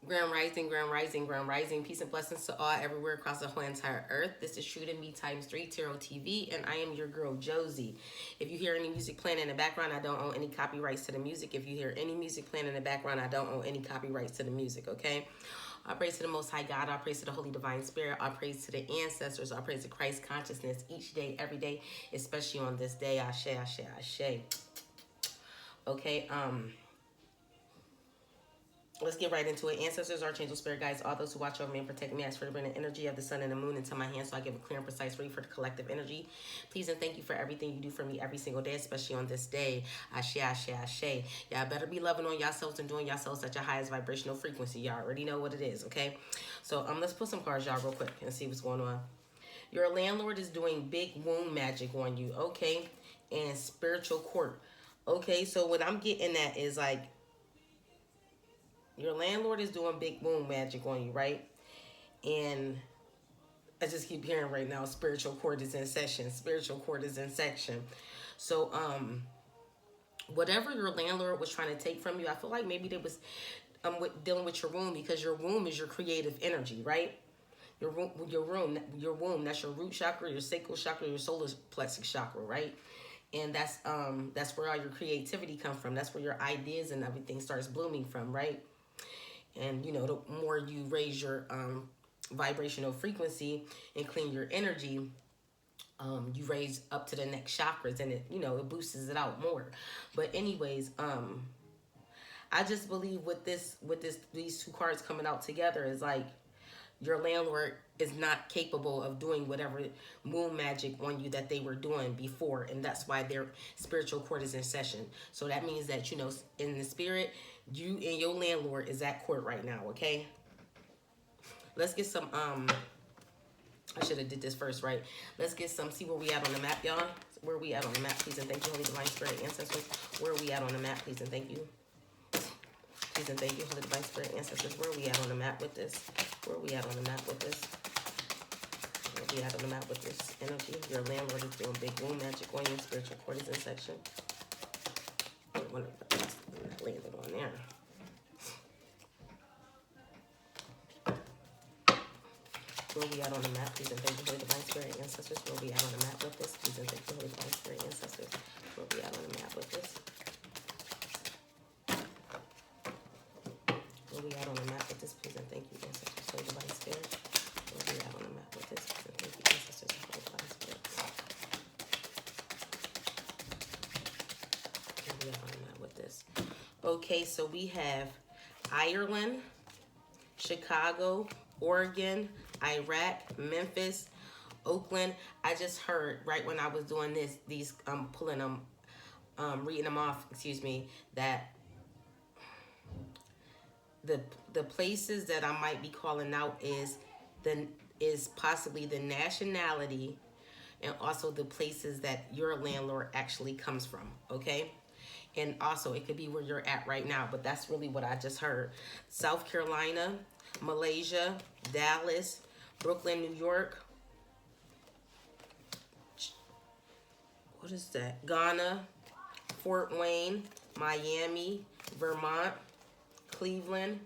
Grand Rising, Grand Rising, Grand Rising. Peace and blessings to all everywhere across the whole entire earth. This is True to Me times 3, Tarot TV, and I am your girl, Josie. If you hear any music playing in the background, I don't own any copyrights to the music. If you hear any music playing in the background, I don't own any copyrights to the music, okay? I praise to the Most High God. I praise to the Holy Divine Spirit. I praise to the ancestors. I praise to Christ consciousness each day, every day, especially on this day. Ashe, ashe, ashe. Okay, let's get right into it. Ancestors, archangels, spirit guides, all those who watch over me and protect me. I ask for to bring the energy of the sun and the moon into my hands so I give a clear and precise read for the collective energy. Please and thank you for everything you do for me every single day, especially on this day. Ashe, ashe, ashe. Y'all better be loving on yourselves and doing yourselves at your highest vibrational frequency. Y'all already know what it is, okay? So let's put some cards, y'all, real quick and see what's going on. Your landlord is doing big womb magic on you, okay? And spiritual court. Okay, so what I'm getting at is like, your landlord is doing big boom magic on you, right? And I just keep hearing right now, spiritual court is in session. Spiritual court is in section. So, whatever your landlord was trying to take from you, I feel like maybe they was dealing with your womb, because your womb is your creative energy, right? Your womb, that's your root chakra, your sacral chakra, your solar plexus chakra, right? And that's where all your creativity comes from. That's where your ideas and everything starts blooming from, right? And, you know, the more you raise your vibrational frequency and clean your energy, you raise up to the next chakras, and it, you know, it boosts it out more. But anyways, I just believe with these two cards coming out together is like, your landlord is not capable of doing whatever moon magic on you that they were doing before, and that's why their spiritual court is in session. So that means that, you know, in the spirit, you and your landlord is at court right now, okay? Let's get some, I should have did this first, right? Let's get some, see where we at on the map, y'all. Where we at on the map, please and thank you, Holy Divine Spirit, ancestors. Where we at on the map, please and thank you. Please and thank you, Holy Divine Spirit, ancestors. Where we at on the map with this? Where we at on the map with this? Where we at on the map with this energy? Your landlord is doing big womb magic on you. Spiritual court is in section. I wonder if that's landed on there. Where we at on the map? Please and thank you, Holy Divine Spirit, ancestors. Where we at on the map with this? Please and thank you, Holy Divine Spirit, ancestors. Where we at on the map with this? Where we at on the map with this? Please and thank you, ancestors, Holy Divine Spirit. Where we at on the map with this? Please and thank you, ancestors, Holy Divine Spirit. Where we at on the map with this? Okay, so we have Ireland, Chicago, Oregon, Iraq, Memphis, Oakland. I just heard right when I was doing these pulling them, reading them off, excuse me, that the places that I might be calling out is possibly the nationality, and also the places that your landlord actually comes from, okay? And also it could be where you're at right now, but that's really what I just heard. South Carolina, Malaysia, Dallas, Brooklyn, New York. What is that? Ghana, Fort Wayne, Miami, Vermont, Cleveland,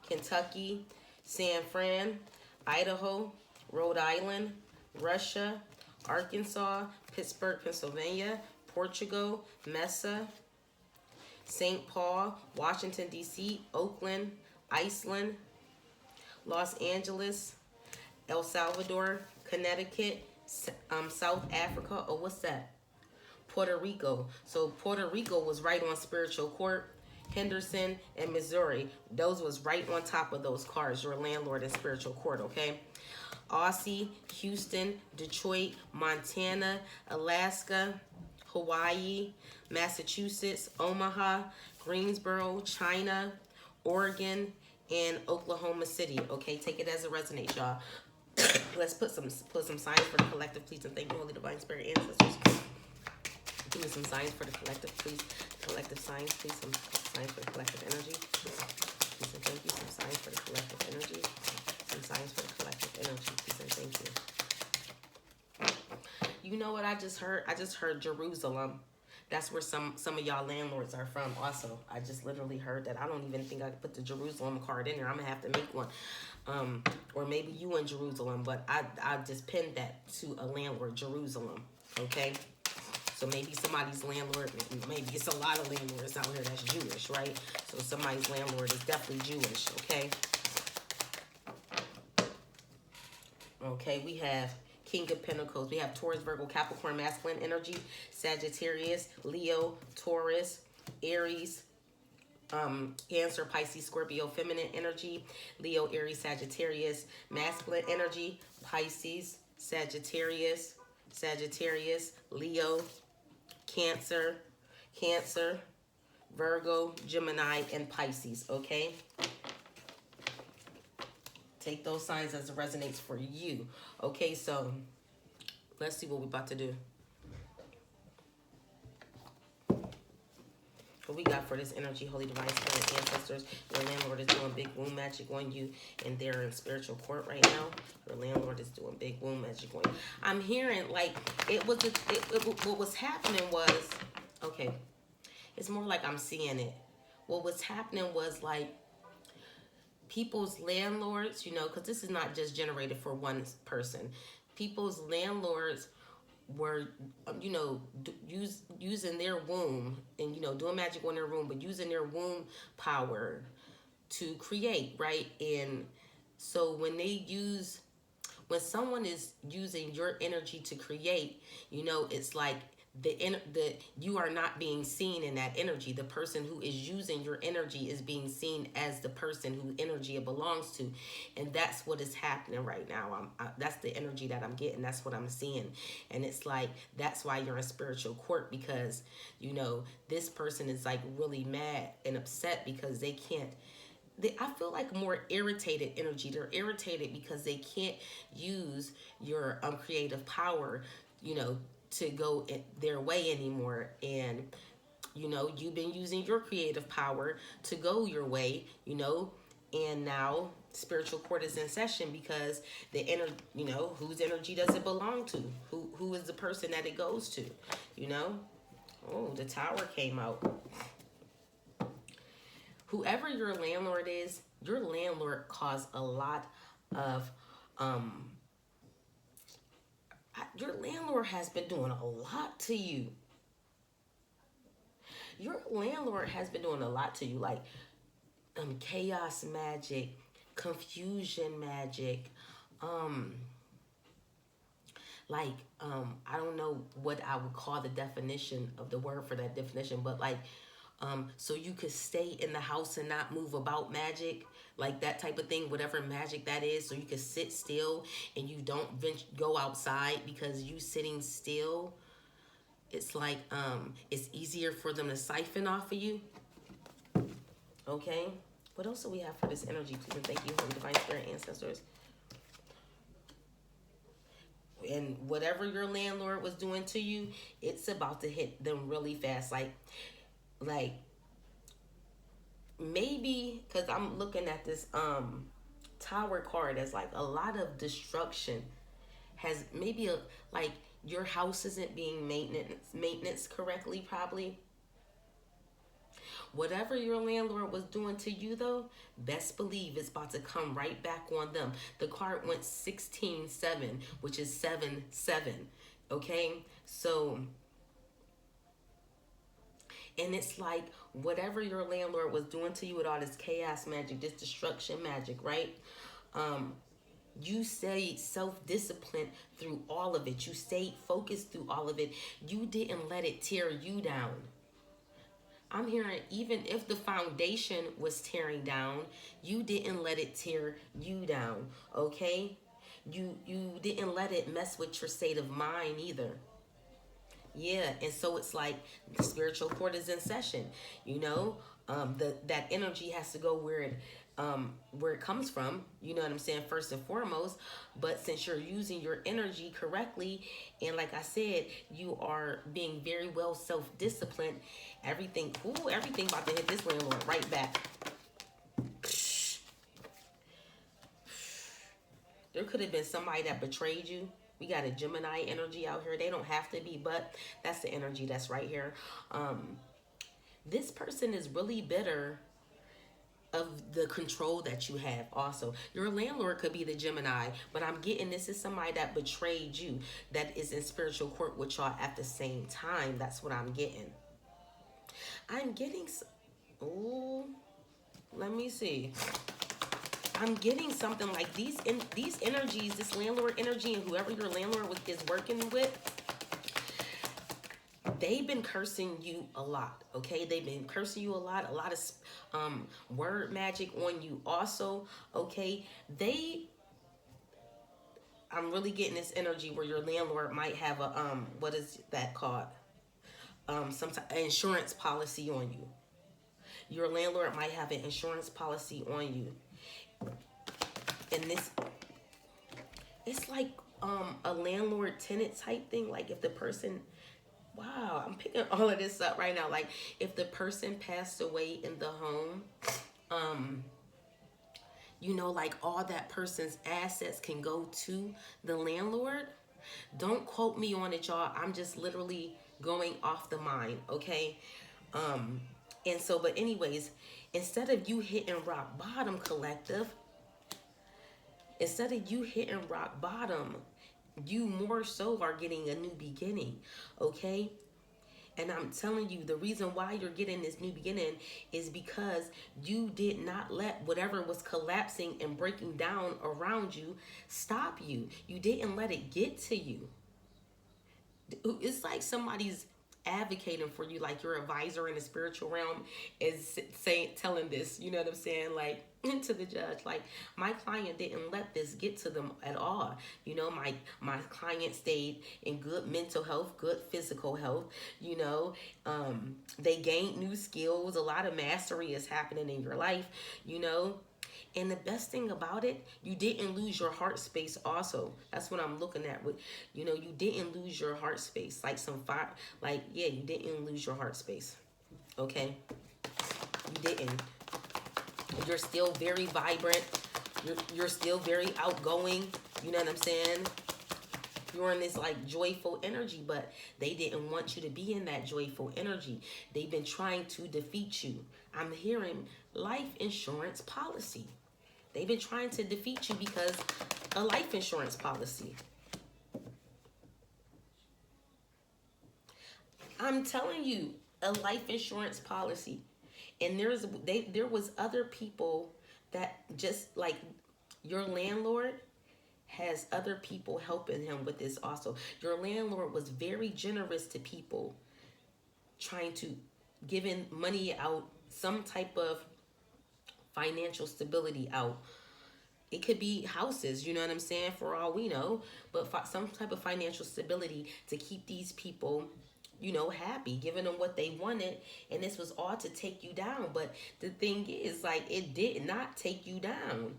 Kentucky, San Fran, Idaho, Rhode Island, Russia, Arkansas, Pittsburgh, Pennsylvania, Portugal, Mesa, St. Paul, Washington, D.C., Oakland, Iceland, Los Angeles, El Salvador, Connecticut, South Africa. Oh, what's that? Puerto Rico. So Puerto Rico was right on spiritual court. Henderson and Missouri. Those was right on top of those cards. Your landlord and spiritual court, okay? Aussie, Houston, Detroit, Montana, Alaska, Hawaii, Massachusetts, Omaha, Greensboro, China, Oregon, and Oklahoma City. Okay, take it as it resonates, y'all. Let's put some signs for the collective, please, and thank you, Holy Divine Spirit, ancestors. Give me some signs for the collective, please. Collective signs, please. Some signs for the collective energy. Please and thank you. Some signs for the collective energy. Some signs for the collective energy, please and thank you. You know what I just heard? I just heard Jerusalem. That's where some of y'all landlords are from. Also, I just literally heard that. I don't even think I could put the Jerusalem card in there. I'm gonna have to make one, or maybe you in Jerusalem. But I just pinned that to a landlord, Jerusalem. Okay, so maybe somebody's landlord. Maybe it's a lot of landlords out here that's Jewish, right? So somebody's landlord is definitely Jewish. Okay. Okay, we have King of Pentacles. We have Taurus, Virgo, Capricorn, masculine energy, Sagittarius, Leo, Taurus, Aries, Cancer, Pisces, Scorpio, feminine energy, Leo, Aries, Sagittarius, masculine energy, Pisces, Sagittarius, Leo, Cancer, Virgo, Gemini, and Pisces. Okay. Take those signs as it resonates for you. Okay, so let's see what we're about to do. What we got for this energy, Holy Divine Spirit, ancestors. Your landlord is doing big womb magic on you, and they're in spiritual court right now. Your landlord is doing big womb magic on you. I'm hearing like what was happening was, okay, it's more like I'm seeing it. What was happening was like, people's landlords, because this is not just generated for one person. People's landlords were, using their womb and, doing magic on their womb, but using their womb power to create, right? And so when someone is using your energy to create, it's like you are not being seen in that energy. The person who is using your energy is being seen as the person who energy it belongs to, and that's what is happening right now. That's the energy that I'm getting. That's what I'm seeing, and it's like that's why you're in spiritual court, because this person is like really mad and upset because they can't. I feel like more irritated energy. They're irritated because they can't use your creative power, to go their way anymore. And you've been using your creative power to go your way, and now spiritual court is in session because whose energy does it belong to? Who is the person that it goes to? Oh, the Tower came out. Whoever your landlord is, your landlord caused a lot of your landlord has been doing a lot to you. Your landlord has been doing a lot to you, like chaos magic, confusion magic, I don't know what I would call the definition of the word for that definition, but like so you could stay in the house and not move about magic, like that type of thing, whatever magic that is, so you could sit still and you don't go outside, because you sitting still, it's like it's easier for them to siphon off of you. Okay, what else do we have for this energy, please? And thank you, Holy Divine Spirit, ancestors. And whatever your landlord was doing to you, it's about to hit them really fast. Like maybe, because I'm looking at this Tower card as like a lot of destruction has maybe like your house isn't being maintenance correctly, probably. Whatever your landlord was doing to you, though, best believe it's about to come right back on them. The card went 16-7, which is 7-7. Okay, so, and it's like whatever your landlord was doing to you with all this chaos magic, this destruction magic, right? You stayed self-disciplined through all of it. You stayed focused through all of it. You didn't let it tear you down. I'm hearing even if the foundation was tearing down, you didn't let it tear you down, okay? You didn't let it mess with your state of mind either. Yeah, and so it's like the spiritual court is in session, that energy has to go where it comes from, you know what I'm saying, first and foremost. But since you're using your energy correctly, and like I said, you are being very well self-disciplined, everything about to hit this landlord right back. There could have been somebody that betrayed you. We got a Gemini energy out here. They don't have to be, but that's the energy that's right here. This person is really bitter of the control that you have. Also, your landlord could be the Gemini, but I'm getting this is somebody that betrayed you, that is in spiritual court with y'all at the same time. That's what I'm getting. I'm getting oh, let me see. I'm getting something like these energies, this landlord energy, and whoever your landlord is working with, they've been cursing you a lot. Okay, they've been cursing you a lot of word magic on you also. Okay, I'm really getting this energy where your landlord might have a what is that called, some type of insurance policy on you. Your landlord might have an insurance policy on you, and this, it's like a landlord tenant type thing. Like if the person, wow, I'm picking all of this up right now. Like if the person passed away in the home, like all that person's assets can go to the landlord. Don't quote me on it, y'all. I'm just literally going off the mind, okay? And so, but anyways, instead of you hitting rock bottom, collective, instead of you hitting rock bottom, you more so are getting a new beginning, okay? And I'm telling you, the reason why you're getting this new beginning is because you did not let whatever was collapsing and breaking down around you stop you. You didn't let it get to you. It's like somebody's advocating for you, like your advisor in the spiritual realm is telling this, you know what I'm saying, like to the judge, like my client didn't let this get to them at all. My client stayed in good mental health, good physical health. They gained new skills. A lot of mastery is happening in your life. And the best thing about it, you didn't lose your heart space also. That's what I'm looking at with, you didn't lose your heart space. Like some fire, like, yeah, you didn't lose your heart space. Okay? You didn't. You're still very vibrant. You're still very outgoing. You know what I'm saying? You're in this like joyful energy, but they didn't want you to be in that joyful energy. They've been trying to defeat you. I'm hearing life insurance policy. They've been trying to defeat you because a life insurance policy. I'm telling you, a life insurance policy. And there was other people that just like your landlord has other people helping him with this also. Your landlord was very generous to people, trying to giving money out, some type of financial stability out. It could be houses, you know what I'm saying, for all we know, but some type of financial stability to keep these people, happy, giving them what they wanted. And this was all to take you down. But the thing is, like, it did not take you down.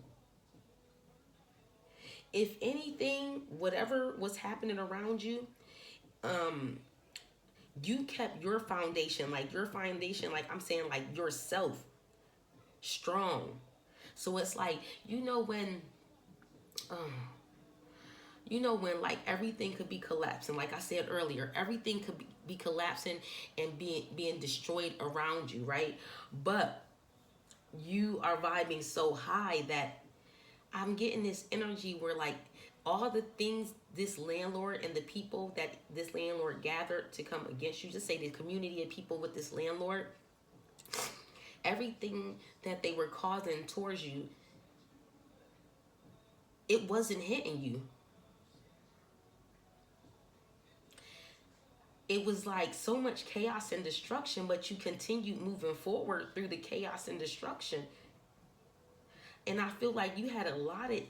If anything, whatever was happening around you, you kept your foundation, like I'm saying, like yourself strong. So it's like, when like everything could be collapsing, like I said earlier, everything could be collapsing and being destroyed around you, right? But you are vibing so high that I'm getting this energy where like all the things this landlord and the people that this landlord gathered to come against you, just say the community of people with this landlord, everything that they were causing towards you, it wasn't hitting you. It was like so much chaos and destruction, but you continued moving forward through the chaos and destruction. And I feel like you had a lot of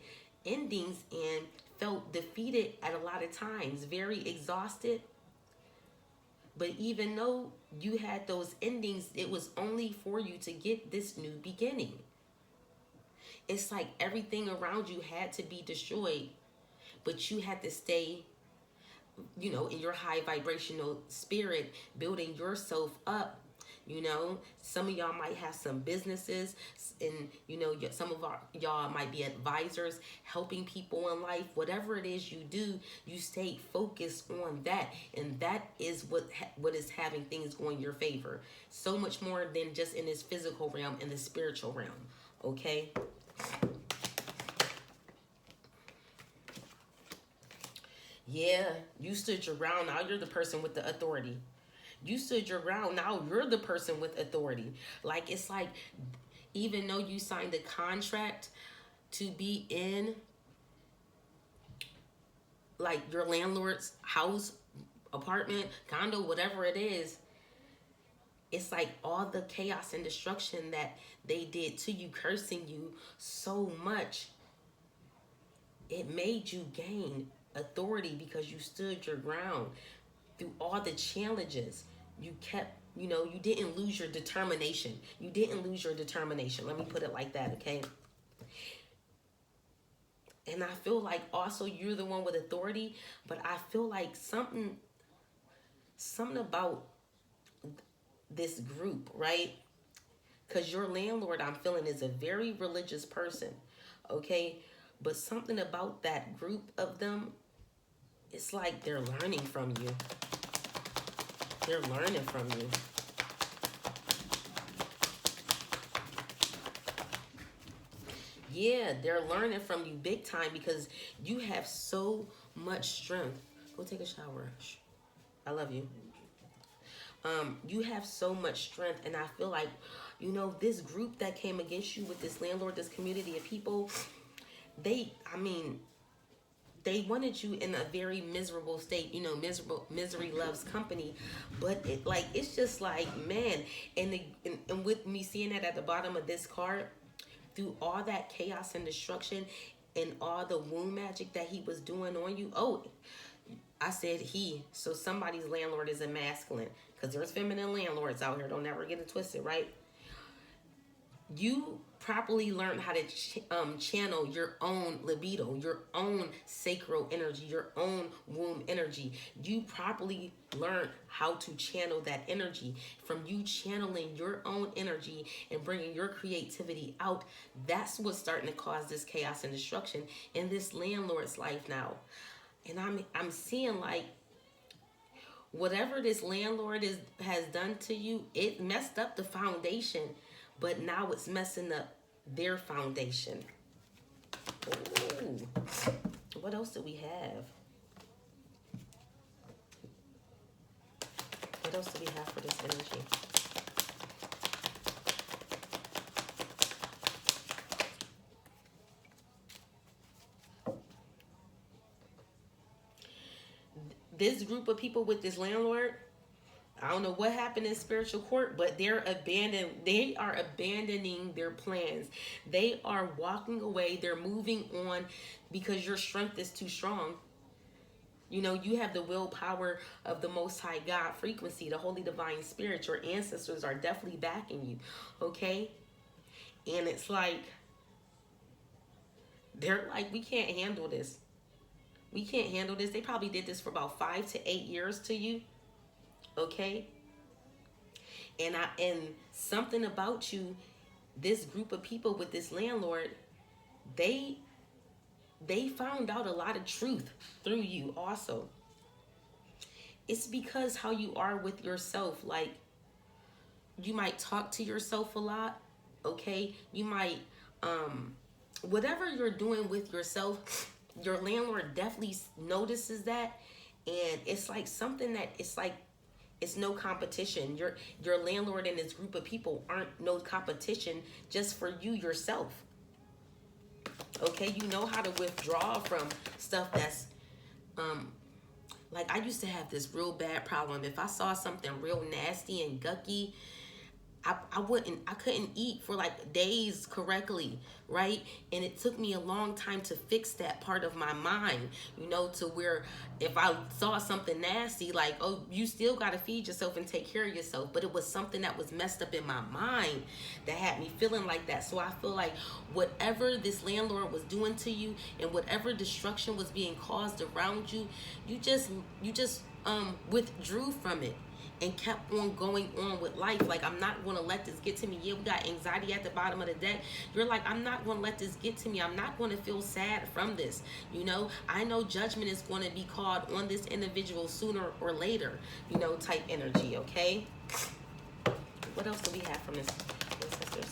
endings and felt defeated at a lot of times, very exhausted. But even though you had those endings, it was only for you to get this new beginning. It's like everything around you had to be destroyed, but you had to stay, in your high vibrational spirit, building yourself up You know, some of y'all might have some businesses, and you know, some of y'all might be advisors helping people in life. Whatever it is you do, you stay focused on that, and that is what is having things go in your favor. So much more than just in this physical realm, in the spiritual realm. Okay. Yeah, you stood your ground. Now you're the person with the authority. You stood your ground. Now you're the person with authority. Like, it's like, even though you signed a contract to be in like your landlord's house, apartment, condo, whatever it is, it's like all the chaos and destruction that they did to you, cursing you so much, it made you gain authority because you stood your ground through all the challenges. You kept, you know, you didn't lose your determination. You didn't lose your determination. Let me put it like that, okay? And I feel like also you're the one with authority, but I feel like something about this group, right? Because your landlord, I'm feeling, is a very religious person, okay? But something about that group of them, it's like they're learning from you. They're learning from you. Yeah, they're learning from you big time because you have so much strength. Go take a shower. I love you. You have so much strength, and I feel like, you know, this group that came against you with this landlord, this community of people, they wanted you in a very miserable state. You know, misery loves company, but it's just like, man, and with me seeing that at the bottom of this card, through all that chaos and destruction and all the womb magic that he was doing on you. Oh, I said he, so somebody's landlord is a masculine, because there's feminine landlords out here. Don't ever get it twisted, right? You properly learned how to channel your own libido, your own sacral energy, your own womb energy. You properly learned how to channel that energy. From you channeling your own energy and bringing your creativity out, that's what's starting to cause this chaos and destruction in this landlord's life now. And I'm seeing like, whatever this landlord has done to you, it messed up the foundation, but now it's messing up their foundation. Ooh. What else do we have? What else do we have for this energy? This group of people with this landlord, I don't know what happened in spiritual court, but they are abandoning their plans. They are walking away. They're moving on because your strength is too strong. You know, you have the willpower of the Most High God frequency, the Holy Divine Spirit. Your ancestors are definitely backing you, okay? And it's like, they're like, we can't handle this. We can't handle this. They probably did this for about 5 to 8 years to you. Okay? And something about you, this group of people with this landlord, they found out a lot of truth through you also. It's because how you are with yourself. Like, you might talk to yourself a lot, okay? You might, whatever you're doing with yourself, your landlord definitely notices that. And it's like something that it's no competition. Your landlord and this group of people aren't no competition just for you yourself. Okay, you know how to withdraw from stuff that's like, I used to have this real bad problem. If I saw something real nasty and gucky, I couldn't eat for like days correctly, right? And it took me a long time to fix that part of my mind, you know, to where if I saw something nasty, like, oh, you still got to feed yourself and take care of yourself. But it was something that was messed up in my mind that had me feeling like that. So I feel like whatever this landlord was doing to you and whatever destruction was being caused around you, you just withdrew from it. and kept on going on with life. Like, I'm not going to let this get to me. Yeah, we got anxiety at the bottom of the deck. You're like, I'm not going to let this get to me. I'm not going to feel sad from this. You know, I know judgment is going to be called on this individual sooner or later, you know, type energy, okay? What else do we have from this, sisters?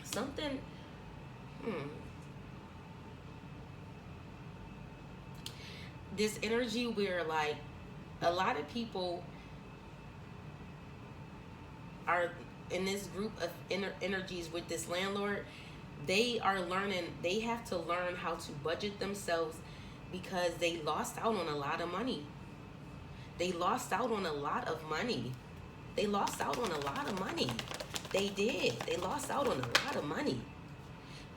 Something, this energy where, like, a lot of people are in this group of energies with this landlord. They are learning, they have to learn how to budget themselves because they lost out on a lot of money. They lost out on a lot of money. They lost out on a lot of money. They did. They lost out on a lot of money.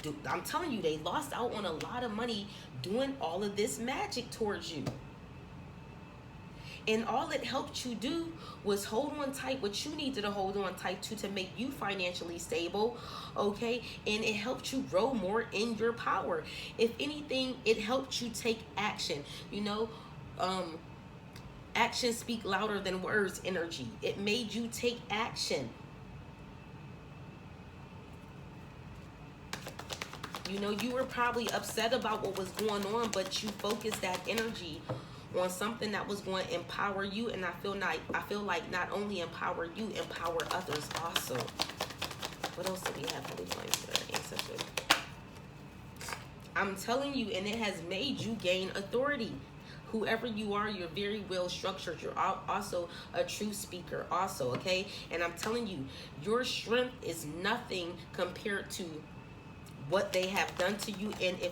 Dude, I'm telling you, they lost out on a lot of money doing all of this magic towards you. And all it helped you do was hold on tight what you needed to hold on tight to make you financially stable, okay? And it helped you grow more in your power. If anything, it helped you take action. You know, actions speak louder than words energy. It made you take action. You know, you were probably upset about what was going on, but you focused that energy on something that was going to empower you. And I feel like not only empower you, empower others also. What else do we have? Holy Flames for our ancestors. I'm telling you, and it has made you gain authority. Whoever you are, you're very well structured. You're also a true speaker also, okay? And I'm telling you, your strength is nothing compared to what they have done to you, and if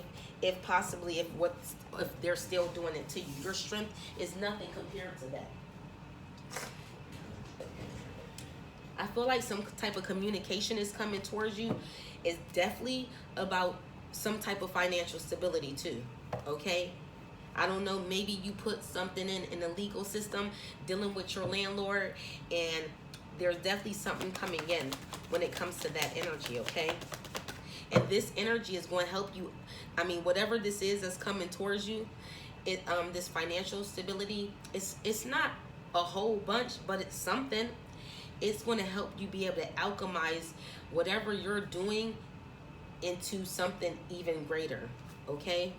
they're still doing it to you. Your strength is nothing compared to that. I feel like some type of communication is coming towards you. It's definitely about some type of financial stability too, okay? I don't know, maybe you put something in the legal system dealing with your landlord, and there's definitely something coming in when it comes to that energy, okay? And this energy is going to help you. I mean, whatever this is that's coming towards you, this financial stability, it's not a whole bunch, but it's something. It's going to help you be able to alchemize whatever you're doing into something even greater, okay?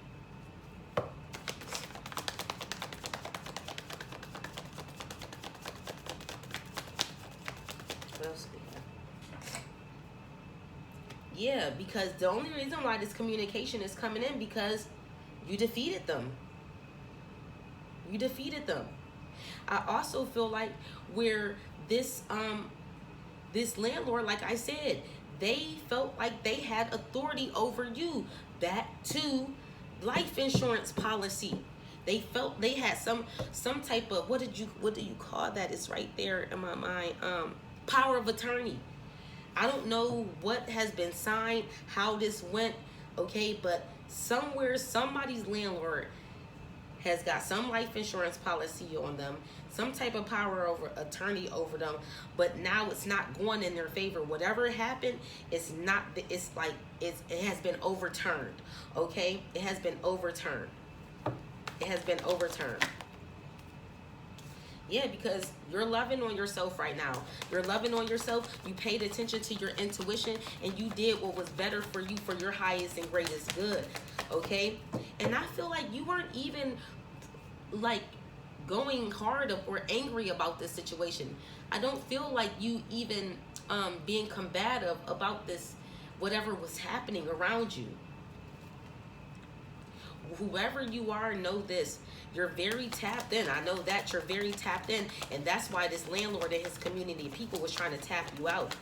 What else do we have? Yeah, because the only reason why this communication is coming in because you defeated them. You defeated them. I also feel like where this landlord, like I said, they felt like they had authority over you. That too, life insurance policy. They felt they had some type of what do you call that? It's right there in my mind. Power of attorney. I don't know what has been signed, how this went, okay, but somewhere somebody's landlord has got some life insurance policy on them, some type of power over attorney over them, but now it's not going in their favor. Whatever happened, it has been overturned, okay? It has been overturned. It has been overturned. Yeah, because you're loving on yourself right now. You're loving on yourself. You paid attention to your intuition, and you did what was better for you for your highest and greatest good, okay? And I feel like you weren't even, like, going hard or angry about this situation. I don't feel like you even being combative about this, whatever was happening around you. Whoever you are, know this. You're very tapped in. I know that you're very tapped in, and that's why this landlord and his community of people was trying to tap you out.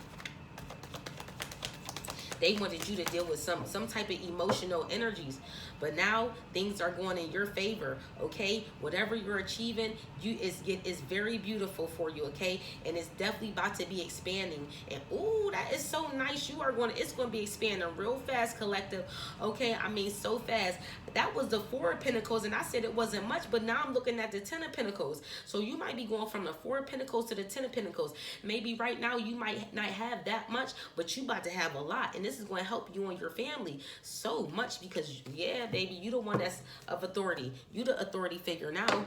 They wanted you to deal with some type of emotional energies. But now things are going in your favor, okay? Whatever you're achieving, it's very beautiful for you, okay? And it's definitely about to be expanding. And ooh, that is so nice. It's going to be expanding real fast, collective, okay? I mean, so fast. That was the 4 of Pentacles, and I said it wasn't much, but now I'm looking at the 10 of Pentacles. So you might be going from the 4 of Pentacles to the 10 of Pentacles. Maybe right now you might not have that much, but you about to have a lot. And this is going to help you and your family so much because, yeah, baby, you the one that's of authority. You the authority figure now.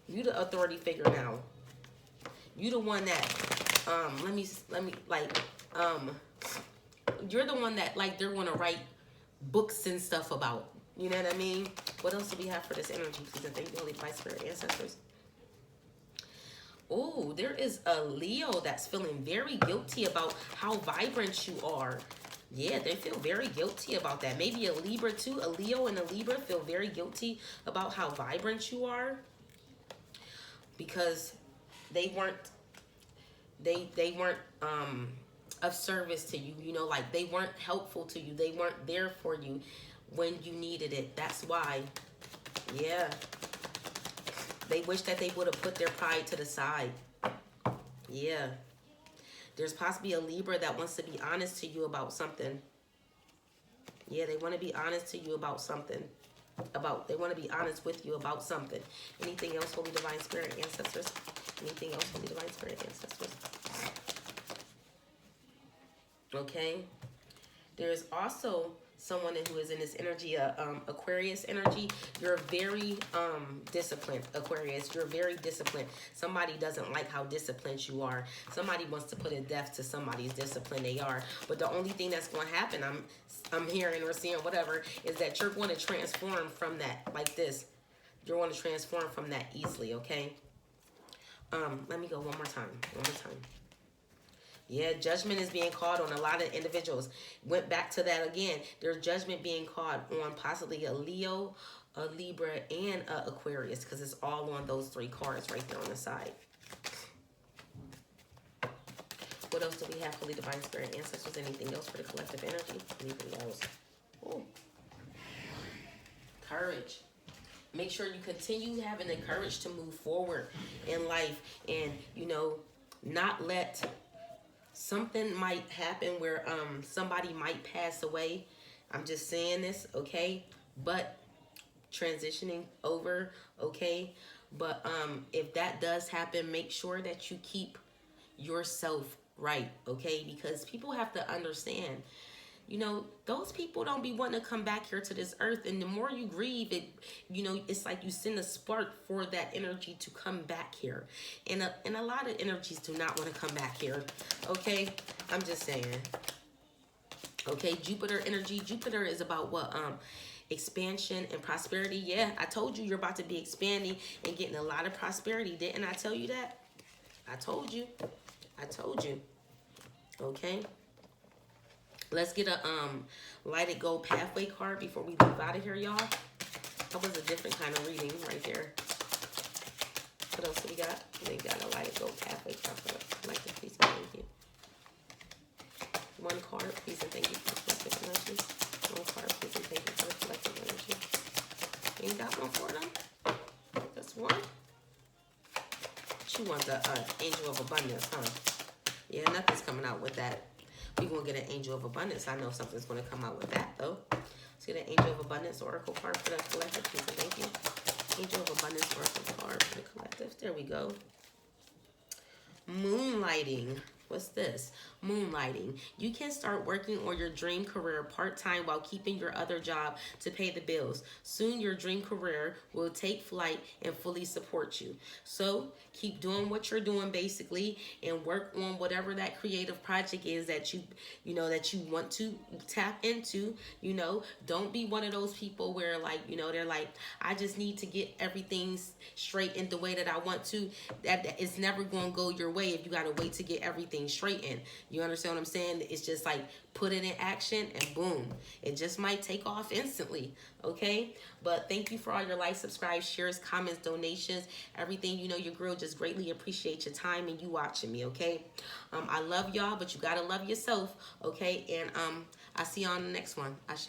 You the authority figure now. You the one that, you're the one that, like, they're going to write books and stuff about. You know what I mean? What else do we have for this energy, please? And thank you, Holy Divine Spirit, ancestors. Oh, there is a Leo that's feeling very guilty about how vibrant you are. Yeah, they feel very guilty about that. Maybe a Libra too. A Leo and a Libra feel very guilty about how vibrant you are. Because they weren't of service to you, you know, like they weren't helpful to you. They weren't there for you when you needed it. That's why. Yeah. They wish that they would have put their pride to the side. Yeah. There's possibly a Libra that wants to be honest to you about something. Yeah, they want to be honest to you about something. They want to be honest with you about something. Anything else, Holy Divine Spirit, ancestors? Anything else, Holy Divine Spirit, ancestors? Okay. There's also someone who is in this energy, Aquarius energy. You're very disciplined, Aquarius. You're very disciplined. Somebody doesn't like how disciplined you are. Somebody wants to put a death to somebody's discipline they are. But the only thing that's going to happen, I'm hearing or seeing whatever, is that you're going to transform from that like this. You're going to transform from that easily, okay? Let me go one more time. Yeah, judgment is being called on a lot of individuals. Went back to that again. There's judgment being called on possibly a Leo, a Libra, and a Aquarius, because it's all on those three cards right there on the side. What else do we have, Holy Divine Spirit, ancestors? Anything else for the collective energy? Anything else? Ooh. Courage. Make sure you continue having the courage to move forward in life and, you know, not let something might happen where somebody might pass away. I'm just saying this, okay? But transitioning over, okay? But if that does happen, make sure that you keep yourself right, okay? Because people have to understand, you know, those people don't be wanting to come back here to this earth. And the more you grieve, it, you know, it's like you send a spark for that energy to come back here. And a lot of energies do not want to come back here, okay? I'm just saying. Okay, Jupiter energy. Jupiter is about what? Expansion and prosperity. Yeah, I told you you're about to be expanding and getting a lot of prosperity. Didn't I tell you that? I told you. Okay. Let's get a Light It Go Pathway card before we leave out of here, y'all. That was a different kind of reading right there. What else do we got? We got a Light It Go Pathway card for the collective, please and thank you. One card, please and thank you for the collective energy. One card, please and thank you for the collective energy. You ain't got one for them? Just one? She wants the Angel of Abundance, huh? Yeah, nothing's coming out with that. We're going to get an Angel of Abundance. I know something's going to come out with that, though. Let's get an Angel of Abundance Oracle card for the collective, please and thank you. Angel of Abundance Oracle card for the collective. There we go. Moonlighting. What's this? Moonlighting. You can start working on your dream career part-time while keeping your other job to pay the bills. Soon your dream career will take flight and fully support you. So keep doing what you're doing basically and work on whatever that creative project is that you know, that you want to tap into. You know, don't be one of those people where, like, you know, they're like, I just need to get everything straight in the way that I want to. That it's never going to go your way if you got to wait to get everything straight in. You understand what I'm saying? It's just like put it in action and boom. It just might take off instantly, okay? But thank you for all your likes, subscribes, shares, comments, donations, everything. You know, your girl just greatly appreciate your time and you watching me, okay? I love y'all, but you got to love yourself, okay? And I see you on the next one. Ashe.